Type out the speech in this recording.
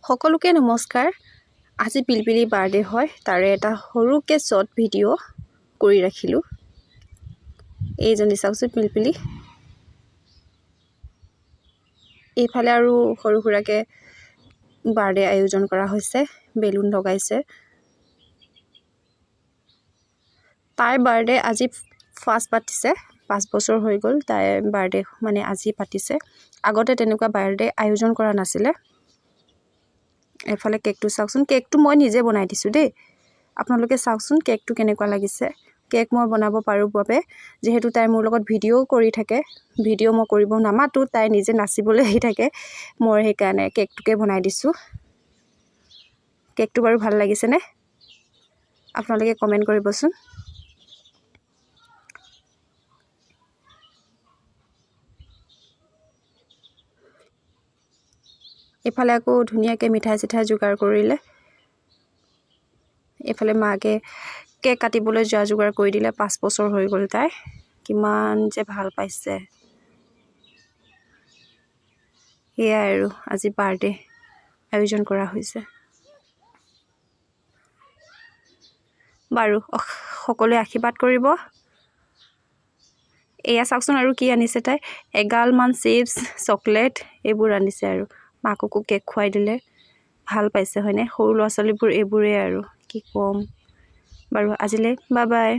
সকলোকে নমস্কাৰ। আজি পিলপিলি বাৰ্থডে হয়, তাৰে এটা সৰুকে শ্বৰ্ট ভিডিঅ' কৰি ৰাখিলোঁ। এইজনী চাওকচোন পিলপিলি। এইফালে আৰু সৰু সুৰাকে বাৰ্থডে আয়োজন কৰা হৈছে, বেলুন লগাইছে। তাইৰ বাৰ্থডে আজি ফাৰ্ষ্ট পাতিছে, 5 বছৰ হৈ গ'ল তাইৰ বাৰ্থডে মানে আজি পাতিছে। আগতে তেনেকুৱা বাৰ্থডে আয়োজন কৰা নাছিলে। এফালে কেকটো চাওকচোন, কেকটো মই নিজে বনাই দিছোঁ দেই। আপোনালোকে চাওকচোন কেকটো কেনেকুৱা লাগিছে। কেক মই বনাব পাৰোঁ বাবে, যিহেতু তাই মোৰ লগত ভিডিঅ' কৰি থাকে, ভিডিঅ' মই কৰিব নামাতো, তাই নিজে নাচিবলৈ আহি থাকে। মই সেইকাৰণে কেকটোকে বনাই দিছোঁ। কেকটো বাৰু ভাল লাগিছেনে? আপোনালোকে কমেণ্ট কৰিবচোন। এইফালে আকৌ ধুনীয়াকৈ মিঠাই চিঠাই যোগাৰ কৰিলে। এইফালে মাকে কেক কাটিবলৈ যোগাৰ কৰি দিলে। 5 বছৰ হৈ গ'ল তাই, কিমান যে ভাল পাইছে। সেয়াই আৰু আজি বাৰ্থডে আয়োজন কৰা হৈছে। বাৰু সকলোৱে আশীৰ্বাদ কৰিব। এয়া চাওকচোন আৰু কি আনিছে তাই, এগালমান চিপছ চকলেট এইবোৰ আনিছে আৰু মাককো কেক খুৱাই দিলে। ভাল পাইছে হয়নে? সৰু ল'ৰা ছোৱালীবোৰ এইবোৰেই আৰু কি ক'ম। বাৰু আজিলৈ বাই বাই।